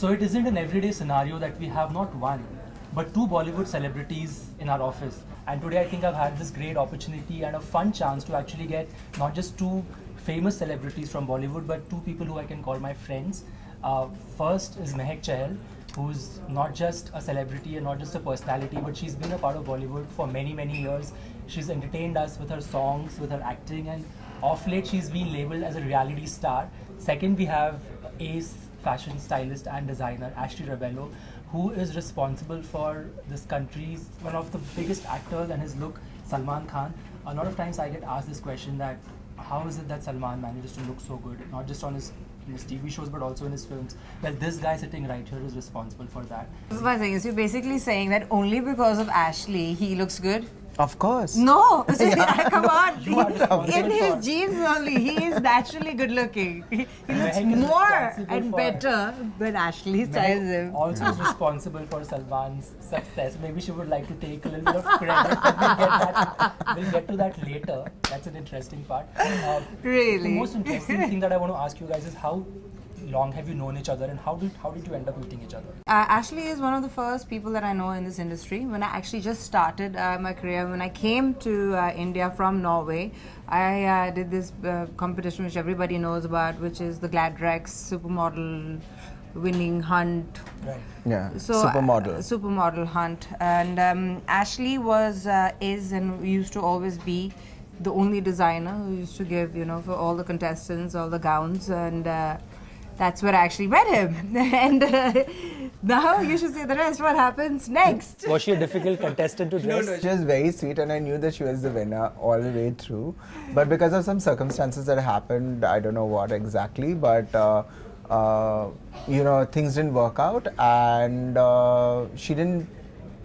So it isn't an everyday scenario that we have not one, but two Bollywood celebrities in our office. And today I think I've had this great opportunity and a fun chance to actually get not just two famous celebrities from Bollywood, but two people who I can call my friends. First is Mahek Chahal, who's not just a celebrity and not just a personality, but she's been a part of Bollywood for many, many years. She's entertained us with her songs, with her acting, and of late she's been labeled as a reality star. Second, we have ace fashion stylist and designer Ashley Rebello, who is responsible for this country's one of the biggest actors and his look, Salman Khan. A lot of times I get asked this question that how is it that Salman manages to look so good, not just on his TV shows but also in his films. Well, this guy sitting right here is responsible for that. My thing is, you're basically saying that only because of Ashley he looks good? Of course. No, come on. In his for. genes only, he is naturally good looking. He looks Mahek is more responsible and for- better when Ashley styles him. Also is responsible for Salman's success. Maybe she would like to take a little bit of credit, but we'll get to that later. That's an interesting part. Really? The most interesting thing that I want to ask you guys is how long have you known each other and how did you end up meeting each other? Ashley is one of the first people that I know in this industry. When I actually just started my career, when I came to India from Norway, I did this competition which everybody knows about, which is the Gladrex Supermodel Winning Hunt. Right. Yeah. So, Supermodel. Supermodel Hunt. And Ashley is and used to always be the only designer who used to give, for all the contestants, all the gowns, and that's where I actually met him. And now you should say the rest. What happens next? Was she a difficult contestant to dress? She was very sweet, and I knew that she was the winner all the way through. But because of some circumstances that happened, I don't know what exactly, but things didn't work out, and she didn't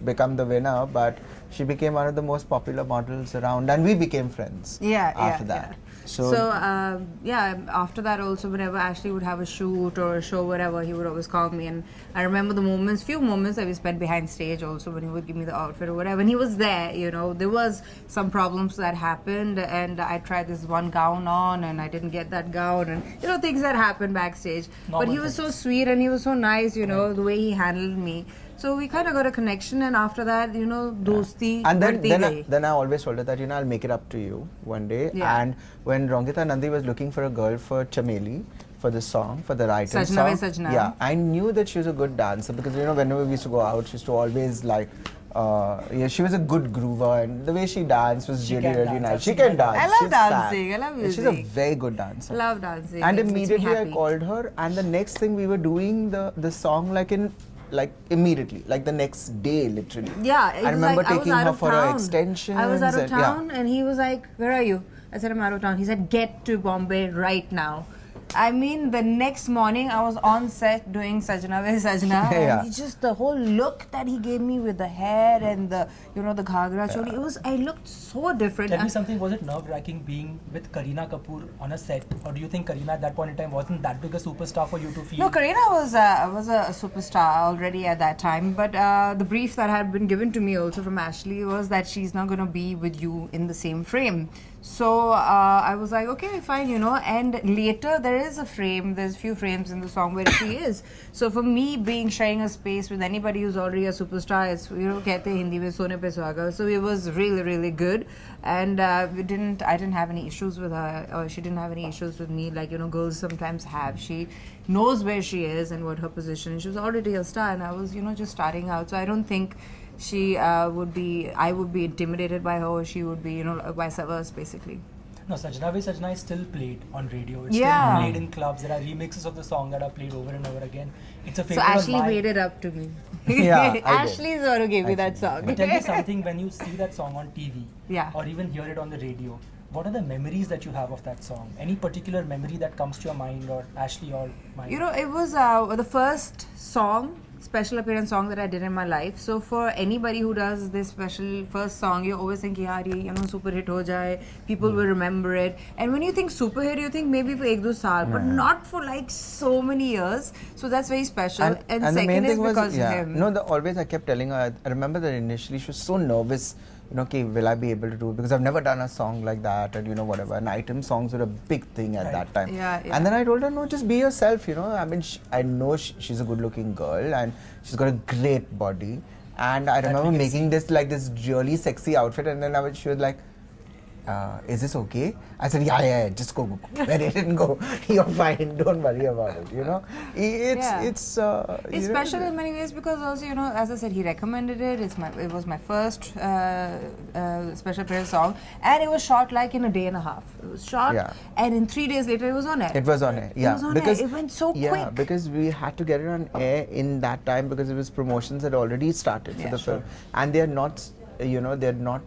become the winner, but she became one of the most popular models around, and we became friends after that. Yeah. So, After that also, whenever Ashley would have a shoot or a show, whatever, he would always call me. And I remember the few moments that we spent behind stage also, when he would give me the outfit or whatever. And he was there, there was some problems that happened, and I tried this one gown on and I didn't get that gown, and things that happened backstage. But he was so sweet and he was so nice, the way he handled me. So we kind of got a connection, and after that, dosti. And then I always told her that, I'll make it up to you one day. Yeah. And when Rongita Nandi was looking for a girl for Chameli, for the song, for the writer Sajna song, Sajna. yeah, I knew that she was a good dancer because, whenever we used to go out, she used to always she was a good groover, and the way she danced was really nice. She can dance. I love She's dancing. fab. I love music. She's a very good dancer. I love dancing. And It makes me immediately I happy. called her, and the next thing we were doing the song immediately, the next day, literally. Yeah, I remember taking her for her extensions. I was out of and- town, and he was like, "Where are you?" I said, "I'm out of town." He said, "Get to Bombay right now." I mean, the next morning I was on set doing Sajna Ve Sajna, Yeah. and the whole look that he gave me with the hair and the the ghagra choli, I looked so different. Tell me something, was it nerve-wracking being with Kareena Kapoor on a set, or do you think Kareena at that point in time wasn't that big a superstar for you to feel? No, Kareena was a superstar already at that time, but the brief that had been given to me also from Ashley was that she's not going to be with you in the same frame. So I was like, okay, fine, and later there's a few frames in the song where she is. So for me, sharing a space with anybody who's already a superstar, it's, kehte Hindi mein sone pe suhaga. So it was really, really good. And I didn't have any issues with her, or she didn't have any issues with me, like, girls sometimes have. She knows where she is and what her position is. She was already a star, and I was, just starting out. So I don't think I would be intimidated by her, or she would be, vice versa, basically. No, Sajna Ve Sajna is still played on radio. It's Yeah. still played in clubs. There are remixes of the song that are played over and over again. It's a So favorite Ashley of mine. made it up to me. Yeah, I did. Ashley's the one who gave me that song. But tell me something, when you see that song on TV, Yeah. or even hear it on the radio, what are the memories that you have of that song? Any particular memory that comes to your mind, or Ashley or mine? It was the first special appearance song that I did in my life. So for anybody who does this special first song, you always think, yaar, super hit ho jaye, people will remember it. And when you think super hit, you think maybe for 1-2 saal, but not for so many years. So that's very special. And the second main is thing was, because of him. always I kept telling her, I remember that initially she was so nervous okay, will I be able to do it? Because I've never done a song like that, and whatever. And item songs were a big thing at that time. Yeah, yeah. And then I told her, no, just be yourself, I mean, I know she's a good-looking girl, and she's got a great body. And I remember making this really sexy outfit, and then she was like, is this okay? I said, yeah, just go. Let it go. You're fine. Don't worry about it. It's special in many ways because also, as I said, he recommended it. It was my first special prayer song, and it was shot like in a day and a half. It was shot, and in 3 days later, it was on air. It was on air. Yeah, it was on air. It went so quick. Yeah, because we had to get it on air in that time because it was promotions had already started for the film, and they are not. They had not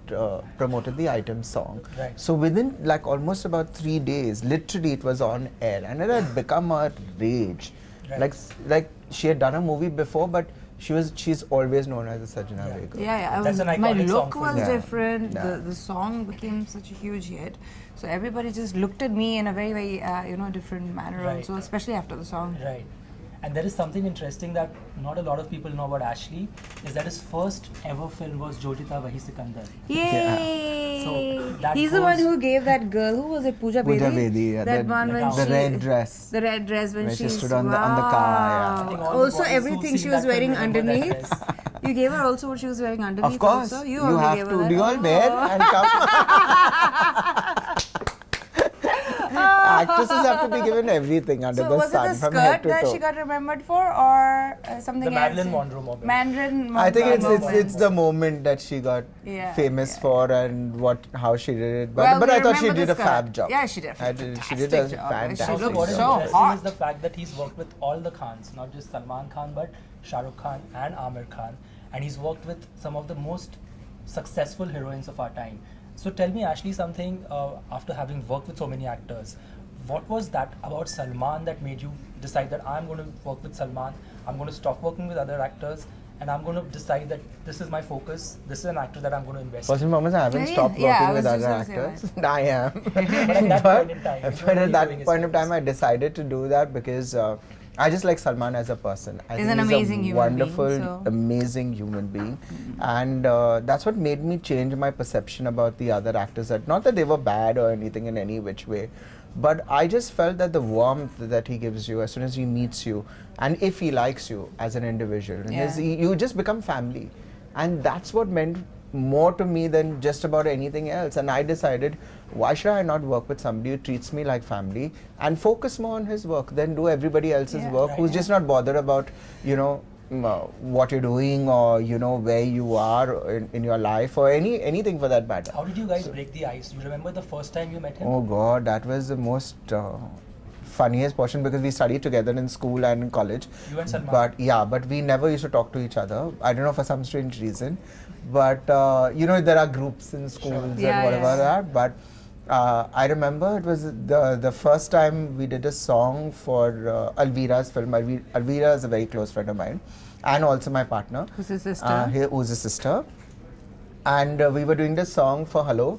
promoted the item song. Right. So within almost about 3 days, literally it was on air, and it had become a rage. Right. Like she had done a movie before, but she's always known as a Sajna Begum. Yeah. My look was different. Yeah. The song became such a huge hit. So everybody just looked at me in a very, very different manner also, especially after the song. Right. And there is something interesting that not a lot of people know about Ashley, is that his first ever film was Jojita Vahi Sikandar. Yay! So he's the one who gave that girl, who was it, Pooja Bedi? Yeah, that one when the red dress. The red dress when she stood on the car. Yeah. Also everything she was wearing underneath. You gave her also what she was wearing underneath. Of course. Also. You have to. Do you all wear and come? Actresses have to be given everything under the sun. Was it the skirt that she got remembered for, or something else? The Marilyn Monroe moment. Marilyn Monroe. I think it's the moment that she got famous for and how she did it. But I thought she did a fab job. Yeah, she did. She did a fantastic job. She looked what is so interesting hot. is the fact that he's worked with all the Khans, not just Salman Khan, but Shah Rukh Khan and Amir Khan, and he's worked with some of the most successful heroines of our time. So tell me, Ashley, something after having worked with so many actors, what was that about Salman that made you decide that I'm going to work with Salman, I'm going to stop working with other actors, and I'm going to decide that this is my focus, this is an actor that I'm going to invest in? First and foremost, I haven't stopped working with other actors. I am. But at that point in time, I decided to do that because I just like Salman as a person. He's an amazing human being. Wonderful, amazing human being. And that's what made me change my perception about the other actors. That not that they were bad or anything in any which way, but I just felt that the warmth that he gives you as soon as he meets you, and if he likes you as an individual, you just become family. And that's what meant more to me than just about anything else. And I decided, why should I not work with somebody who treats me like family and focus more on his work than do everybody else's work, who's just not bothered about, what you're doing or, where you are in your life or anything for that matter. How did you guys break the ice? You remember the first time you met him? Oh God, that was the most funniest portion because we studied together in school and in college. You and Salman? But we never used to talk to each other. I don't know, for some strange reason. But, there are groups in schools and whatever that. But I remember it was the first time we did a song for Alvira's film. Alvira is a very close friend of mine and also my partner. Who's his sister? Who's a sister. And we were doing this song for Hello.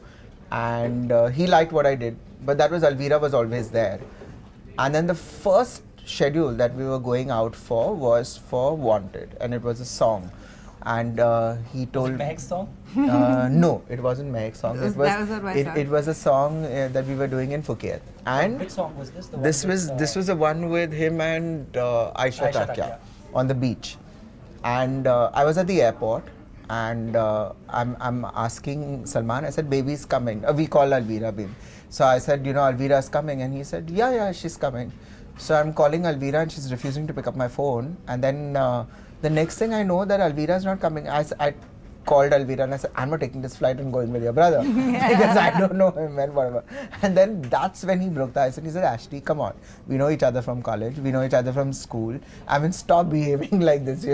And he liked what I did. But that was Alvira was always there. And then the first schedule that we were going out for was for Wanted. And it was a song. And he told... Was it Mahek's song? No, it wasn't Mahek's song. It was a song that we were doing in Phuket. And which song was this? This was the one with him and Aisha Takya on the beach. And I was at the airport and I'm asking Salman, I said, baby's coming. We call Alvira baby. So I said, Alvira's coming. And he said, yeah, she's coming. So I'm calling Alvira and she's refusing to pick up my phone. And then the next thing I know that Alvira's not coming. I called Alvira and I said, I'm not taking this flight, I'm going with your brother. Because I don't know him and whatever. And then that's when he broke the ice and he said, Ashley, come on. We know each other from college. We know each other from school. I mean, stop behaving like this,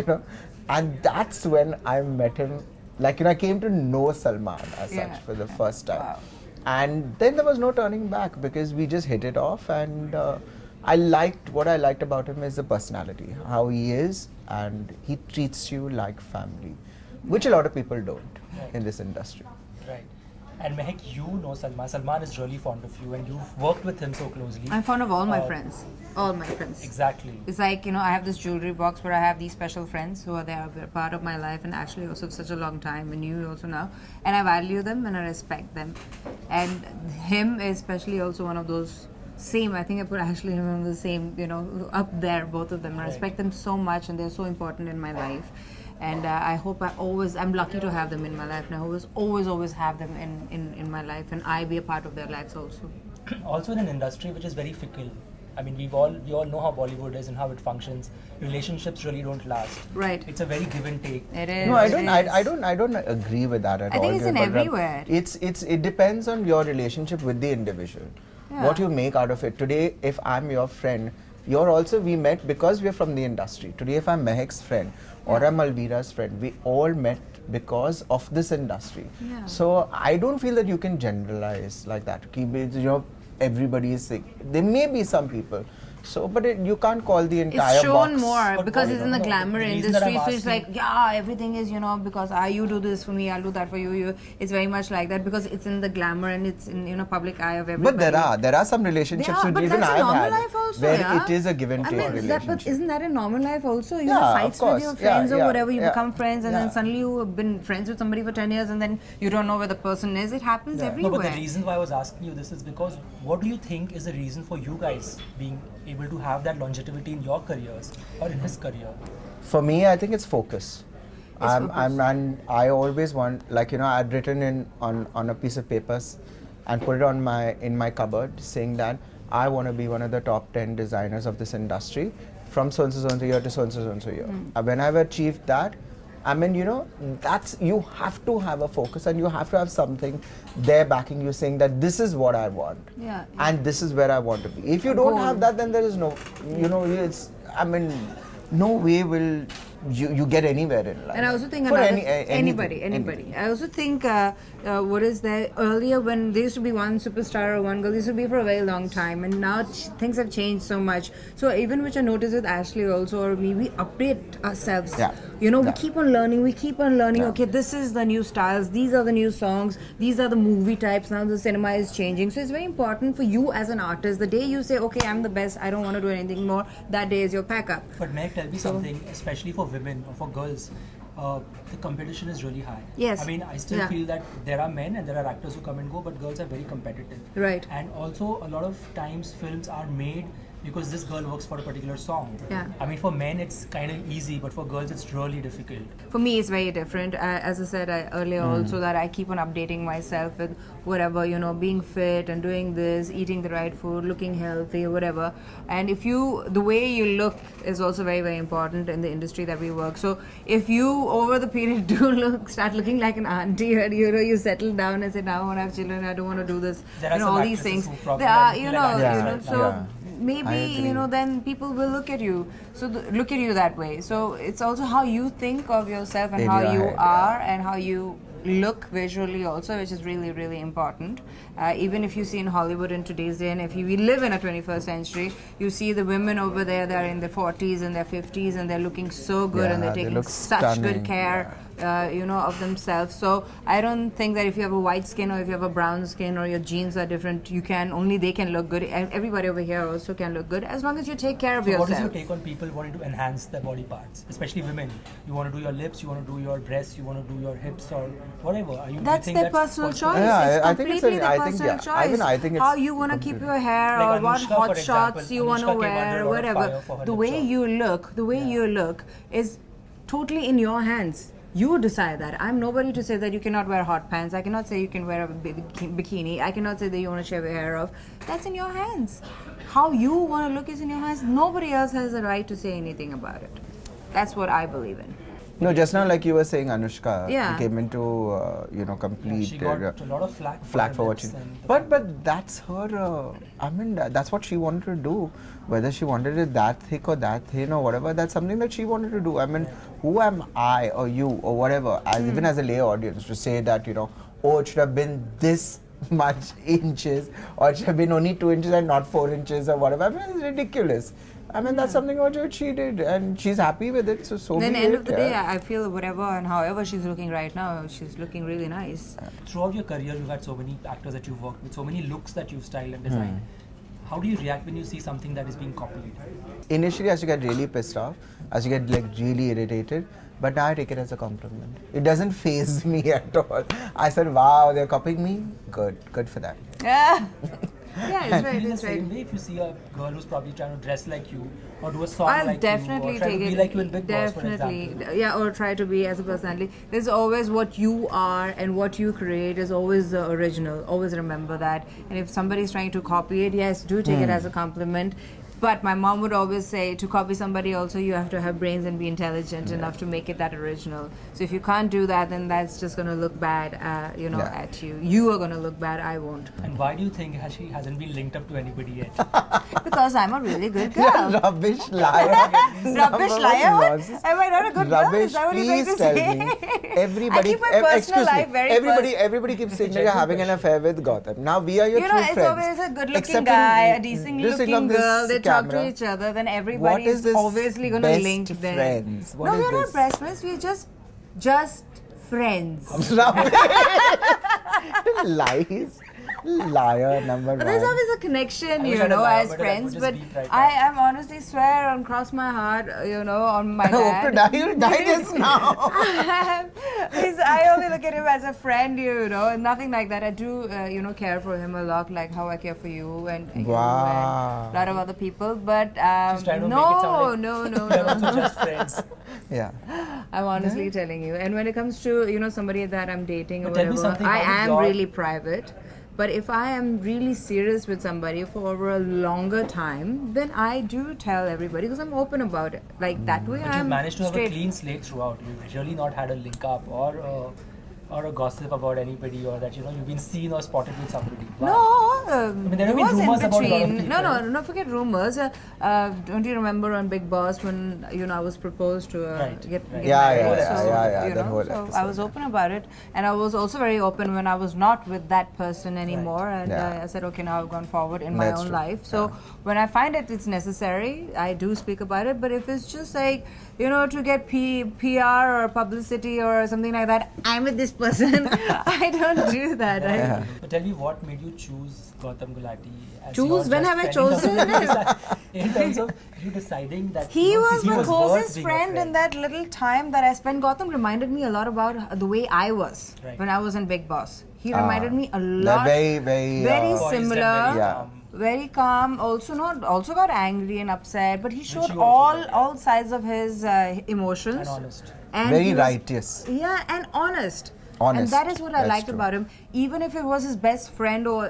And that's when I met him. I came to know Salman as such for the first time. Wow. And then there was no turning back because we just hit it off. And what I liked about him is the personality, how he is, and he treats you like family, which a lot of people don't in this industry. Right. And Mahek, you know Salman. Salman is really fond of you, and you've worked with him so closely. I'm fond of all my friends. All my friends. Exactly. It's like, I have this jewelry box where I have these special friends who are there, part of my life, and actually also such a long time, and you also know. And I value them and I respect them. And him is especially also one of those same. I think I put Ashley and him on the same, up there, both of them. I respect them so much, and they're so important in my life. And I hope I'm lucky to have them in my life, and I always have them in my life, and I be a part of their lives also. Also in an industry which is very fickle. I mean, we all know how Bollywood is and how it functions. Relationships really don't last. Right. It's a very give and take. It is. No, I don't agree with that at all. I think it's in everywhere. It depends on your relationship with the individual. Yeah. What you make out of it. Today, if I'm your friend, we met because we're from the industry. Today, if I'm Mahek's friend or I'm Alvira's friend, we all met because of this industry. Yeah. So I don't feel that you can generalize like that. Everybody is sick. There may be some people. So, but you can't call the entire It's shown box. more because it's in the glamour industry. So it's like, everything is, because you do this for me, I'll do that for you. It's very much like that because it's in the glamour and it's in, public eye of everybody. But there are some relationships which even I've had also, where it is a give and take relationship. But isn't that a normal life also? You Yeah, fights of course. with your friends or whatever, you yeah. become friends and then suddenly you have been friends with somebody for 10 years and then you don't know where the person is. It happens everywhere. No, but the reason why I was asking you this is because what do you think is the reason for you guys being able to have that longevity in your careers or in his career? For me, I think it's focus. I always want, I'd written on a piece of papers and put it in my cupboard saying that I want to be one of the top 10 designers of this industry from so and so year to so and so year. When I've achieved that, you have to have a focus and you have to have something there backing you saying that this is what I want and this is where I want to be. If you don't have that, then there is no, no way will you get anywhere in life. And I also think anybody. I also think what is there earlier when there used to be one superstar or one girl, this would be for a very long time, and now things have changed so much. So even which I noticed with Ashley also or me, we update ourselves. We keep on learning. Okay, this is the new styles, these are the new songs, these are the movie types, now the cinema is changing. So it's very important for you as an artist, the day you say, okay, I'm the best, I don't want to do anything more, that day is your pack up. But Mahek, tell me something, especially for women or for girls, the competition is really high. Yes. I mean, I still feel that there are men and there are actors who come and go, but girls are very competitive. Right. And also, a lot of times films are made because this girl works for a particular song. Yeah. I mean, for men it's kind of easy, but for girls it's really difficult. For me, it's very different. As I said earlier also that I keep on updating myself with whatever, being fit and doing this, eating the right food, looking healthy, whatever. And the way you look is also very, very important in the industry that we work. So if you, over the period, start looking like an auntie, and you settle down and say, now I want to have children, I don't want to do this, all these things. There are, maybe then people will look at you look at you that way. So it's also how you think of yourself and how you are and how you look visually also, which is really, really important. Even if you see in Hollywood in today's day, and if we live in a 21st century, you see the women over there, they're in their 40s and their 50s and they're looking so good and they're taking such good care of themselves. So I don't think that if you have a white skin or if you have a brown skin or your genes are different, they can look good. Everybody over here also can look good as long as you take care of yourself. What is your take on people wanting to enhance their body parts, especially women? You want to do your lips, you want to do your breasts, you want to do your hips or whatever. That's their personal choice. Yeah, it's completely their personal choice. I think how you want to keep your hair like or what Anushka, hot shots you want to wear, whatever. The way you look is totally in your hands. You decide that. I'm nobody to say that you cannot wear hot pants. I cannot say you can wear a bikini. I cannot say that you want to shave your hair off. That's in your hands. How you want to look is in your hands. Nobody else has the right to say anything about it. That's what I believe in. No, just now, like you were saying, Anushka came into complete. She got a lot of flack for what she. But that's her. That's what she wanted to do. Whether she wanted it that thick or that thin or whatever, that's something that she wanted to do. Who am I or you or whatever, even as a lay audience, to say that it should have been this much inches or it should have been only 2 inches and not 4 inches or whatever. It's ridiculous. I mean, that's something what she did, and she's happy with it. So Then be end it, of the day, I feel whatever and however she's looking right now, she's looking really nice. Throughout your career, you've had so many actors that you've worked with, so many looks that you've styled and designed. How do you react when you see something that is being copied? Initially, I used to get really pissed off. I used to get like really irritated. But now I take it as a compliment. It doesn't faze me at all. I said, wow, they're copying me. Good for them. Yeah. Yeah, it's Feel right, the it's right. same way if you see a girl who's probably trying to dress like you or do a song I'll like definitely you or try take to it. be like you in Big Boss, for Definitely, example. yeah, or try to be as a personality. There's always what you are and what you create is always the original. Always remember that. And if somebody's trying to copy it, yes, do take it as a compliment. But my mom would always say to copy somebody also you have to have brains and be intelligent enough to make it that original. So if you can't do that, then that's just going to look bad, at you. You are going to look bad. I won't. And why do you think she hasn't been linked up to anybody yet? Because I'm a really good girl. Rubbish liar. Rubbish liar? What? Am I not a good girl? Rubbish, Is that what you're please trying to tell say? me. Everybody, I keep my personal excuse life me. very Everybody keeps saying that you're having an affair with Gotham. Now we are your You true know, it's friends. always a good-looking Except guy, in- a decent just think of looking this girl. They talk to camera. each other. Then What everybody is is this obviously going to best link them. friends? What No, is we're not this? best friends. We're just friends. Rubbish. Lies. Liar number But there's one. always a connection, I wish you I'd know, lie, as but I friends. would But just beat right I now. am honestly swear on cross my heart, on my I hope to dad. die. You'll die just now. I only look at him as a friend, and nothing like that. I do, care for him a lot, like how I care for you and you Wow. and a lot of other people. But She's trying to make it sound like they're also no. just friends. Yeah. I'm honestly telling you. And when it comes to, somebody that I'm dating or But tell me whatever, something, I how did am your- really private. But if I am really serious with somebody for over a longer time, then I do tell everybody because I'm open about it. Like that way But I'm you've managed to have straight. a clean slate throughout. You've really not had a link up or a gossip about anybody or that you've been seen or spotted with somebody. No, I mean, there have it been was in rumors about a lot of between. people. No, forget rumors. Don't you remember on Big Boss when I was proposed to Right, get right. Yeah, married? yeah, So, yeah, that whole so I episode. was open about it, and I was also very open when I was not with that person anymore. And Yeah. I said, okay, now I've gone forward in my That's own true. life. So when I find it's necessary, I do speak about it. But if it's just like to get PR or publicity or something like that, I'm with this person. I don't do that. Yeah. But tell me, what made you choose Gautam Gulati? As Choose? your When best have I friend chosen? In terms of you deciding that He was my worth closest being a friend in that little time that I spent. Gautam reminded me a lot about the way I was Right. when I was in Big Boss. He reminded me a They're lot. very, very Poised and similar. very Yeah. calm. Very calm. Also got angry and upset, but he showed you also got. all sides of his emotions. And honest. And Very he was- righteous. Yeah, and honest. Honest. And that is what I That's liked true. about him. Even if it was his best friend or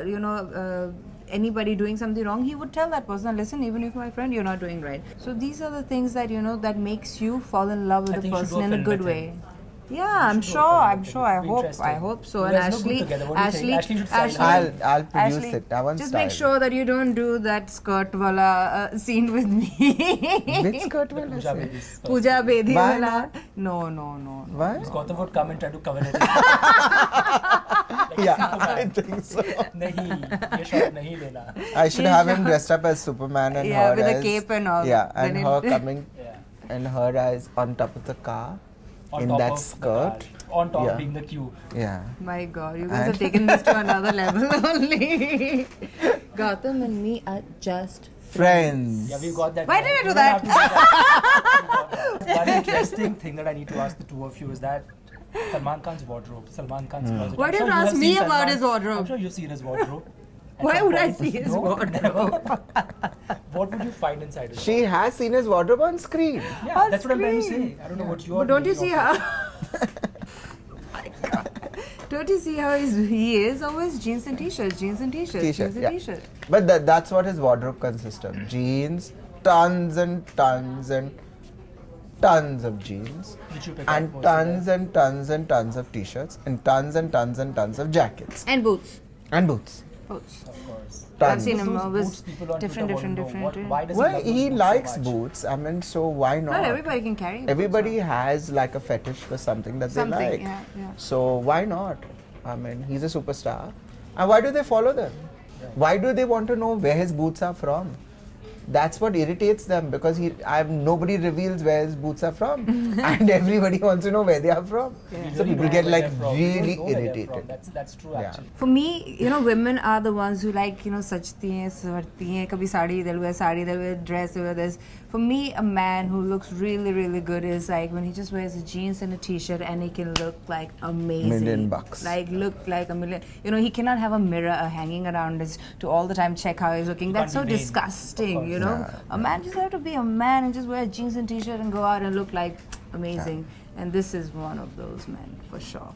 anybody doing something wrong, he would tell that person, listen, even if my friend, you're not doing right. So these are the things that that makes you fall in love I with a think you should person do a in a film good with way. him. Yeah, I'm should do a sure. film I'm with him. sure. I It'd be hope. I interesting. hope so. You And guys look good together. What do you think? Ashley should style it. I'll produce Ashley, it. I want just style. make sure that you don't do that skirt wala scene with me. Which skirt will I Pooja say? Bedi first. Pooja Bedi Why wala. not? No. Why? Because Gautam would come and try to cover it. Yeah, I think so. नहीं, ये shot नहीं लेना. I should have him dressed up as Superman and Yeah, her with a as, cape and all. Yeah, and Then her it- coming Yeah. and her as on top of the car On in top that of the skirt. car, on top Yeah. being the queue. Yeah. My God, you guys And- have taken this to another level only. Gautam and me are just Friends. Yeah, we've got that. Why right. did I do You don't that? have to do that. One interesting thing that I need to ask the two of you is that Salman Khan's wardrobe, Salman Khan's closet. Why I'm did sure you have ask me seen about Salman- his wardrobe? I'm sure you've seen his wardrobe. at Why some would I point. see his No, wardrobe? never. What would you find inside his She has seen his wardrobe on screen. wardrobe? Yeah, On that's what I'm trying to say. screen. I don't know what you're But don't you doing see of how? it. My God. Don't you see how he is always jeans and t-shirts, jeans and t-shirts, T-shirt, jeans and yeah. t-shirt. But that's what his wardrobe consists of. Jeans, tons and tons and tons of jeans. Which you pick And up most of tons and tons and tons of t-shirts. And tons and tons and tons of jackets. And boots. And boots. Boots. Of course. I've Tons. seen him Those always boots people on different, Twitter different, won't know. different. Why does Well, love those he boots likes so much? boots. I mean, so why not? Not everybody can carry boots. Everybody has like a fetish for something that Something, they like. yeah, yeah. So why not? I mean, he's a superstar. And why do they follow them? Why do they want to know where his boots are from? that's what irritates them, because nobody reveals where his boots are from, and everybody wants to know where they are from. Yeah. So people get like really We don't know where they're irritated. from. That's true, Yeah. actually. For me, women are the ones who like, sachti hain, swarti hain, kabhi sari they'll wear dress, they'll wear this. For me, a man who looks really, really good is like when he just wears a jeans and a t-shirt and he can look like amazing. $1,000,000. Like look like a million. He cannot have a mirror hanging around his to all the time check how he's looking. That's so can't be vain, disgusting, of course. A man just have to be a man and just wear jeans and t-shirt and go out and look like amazing. And this is one of those men, for sure.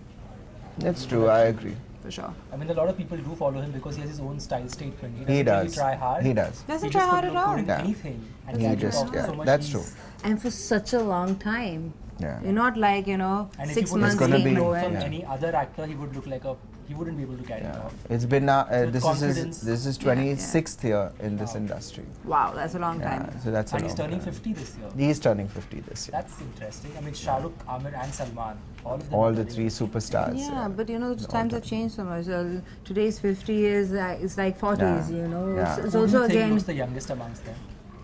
That's true, I agree. For sure. I mean, a lot of people do follow him because he has his own style statement. He doesn't does. really try hard. He does. Doesn't He try just hard could at look all. good in Yeah. anything. And He catch it just, off yeah, so much that's ease. true. And for such a long time. Yeah. You're not like, And if 6 he would months gonna take be- no from end. any other actor, he would look like he wouldn't be able to carry it Yeah. off. It's been with this is 26th year in this industry. Wow, that's a long Yeah, time. so that's a And he's long turning time. 50 this year. He's turning 50 this year. That's interesting. I mean, Shah Rukh, Amir and Salman, all of them. All are the very three superstars. Yeah, but the All times have time. changed so much. Today's 50 is it's like 40s, Yeah. It's Yeah. Who do also you think again. looks the youngest amongst them,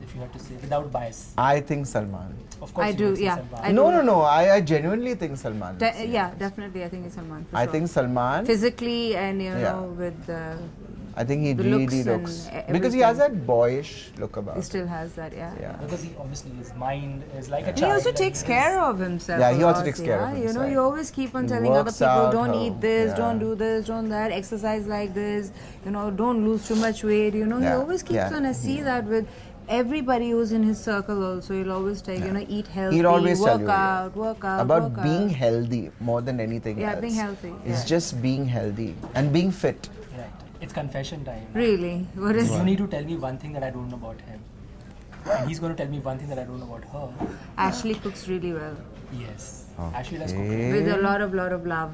if you have to say, without bias? I think Salman. Of course, I you do, would say yeah. Salman. I No, do. no, no. I genuinely think Salman. Yeah, definitely. I think it's Salman. For I sure. think Salman. Physically and Yeah. with I think he the really looks and looks because he has that boyish look about he him. still has that. Yeah. Yeah. Because he obviously his mind is like a And child. he also and takes his- care of himself. Yeah, a he also lot, takes care of himself. You always keep on He telling other works people, out don't how- eat this, yeah. don't do this, don't that, exercise like this, don't lose too much weight. He Yeah, always keeps yeah. on. I see that with everybody who's in his circle also. He'll always tell eat healthy, He'll always tell work you, yeah. out, work out. About work being out. healthy more than anything Yeah, else. being healthy, It's yeah. just being healthy and being fit. Right. It's confession time. Really? What is You need to tell me one thing that I don't know about him. And he's going to tell me one thing that I don't know about her. Ashley cooks really well Yes. Ashley does cook. Okay. with a lot of love.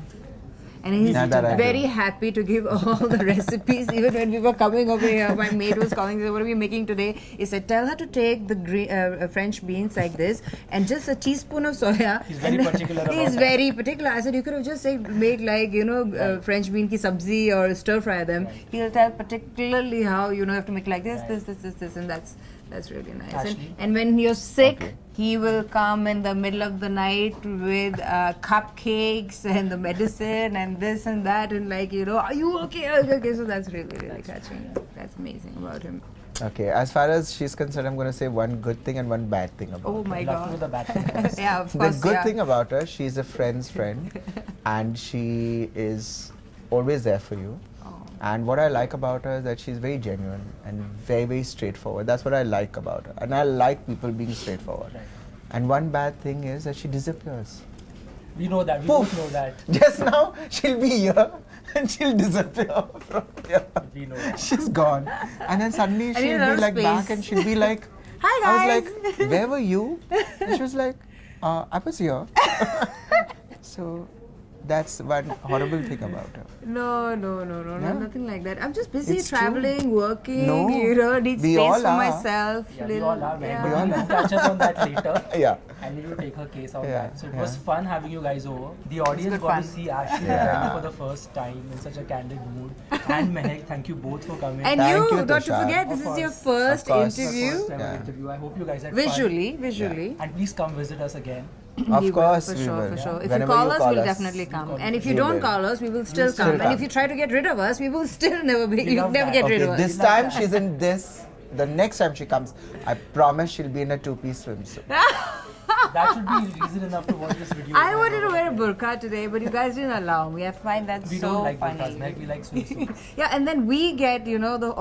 And he's Yeah, that I very do. happy to give all the recipes. Even when we were coming over here, my maid was calling, said, what are we making today? He said, tell her to take the French beans like this and just a teaspoon of soya. He's very And particular about He's that. very particular. I said, you could have just made like, French bean ki sabzi or stir fry them. Right. He'll tell particularly how, you have to make like this, Right. this, and that's really nice. Ashley? And when you're sick, Okay. he will come in the middle of the night with cupcakes and the medicine and this and that and are you okay? Okay, so that's really catching. That's amazing about him. Okay, as far as she's concerned, I'm going to say one good thing and one bad thing about Oh her. my I'd love to know god. the bad thing first. Yeah, of The course. good yeah. thing about her, she's a friend's friend and she is always there for you. Oh. And what I like about her is that she's very genuine and very, very straightforward. That's what I like about her. And I like people being straightforward. Right. And one bad thing is that she disappears. We know that. We Poof. both know that. Just now, she'll be here and she'll disappear from here. We know that. She's gone. And then suddenly I need a she'll lot be of like back space. and she'll be like, Hi I guys. was like, where were you? And she was like, I was here. So that's one horrible thing about her. No, Yeah. nothing like that. I'm just busy It's true. traveling, working, No, need we space all for are. myself. Yeah, we all are, man. yeah. But We all we'll are. catch up on that later. Yeah. I need to take her case on Yeah, that. So it was yeah. fun having you guys over. The audience good got fun. to see Ashley Yeah. and Rebello for the first time in such a candid mood. And Mahek, thank you both for coming. And Thank you, don't you Tushar. forget, this Of is your course. first Of course. interview. First ever Yeah. interview. I hope you guys had Visually. fun. And please come visit us again. Of We will, course for we sure, will. for sure. If Whenever you call us, we'll us. definitely come. call And us. if you We don't will. call us, we will still still come. And come. if you try to get rid of us, we will still never be. We You love never that. get rid Okay, of this us. time she's in this. The next time she comes, I promise she'll be in a two-piece swimsuit. That should be reason enough to watch this video. I wanted to wear a burqa today, but you guys didn't allow me. I find that We so don't like funny. burqas, Mahek. We like swimsuits. Yeah, and then we get,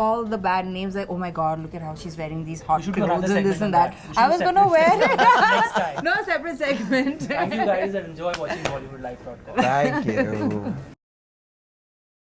all the bad names like, oh my god, look at how she's wearing these hot We should do another clothes and this segment and on that. that. We should I do was gonna separate wear it. Next time. No separate segment. Thank you guys and enjoy watching Bollywood Live.com. Thank you.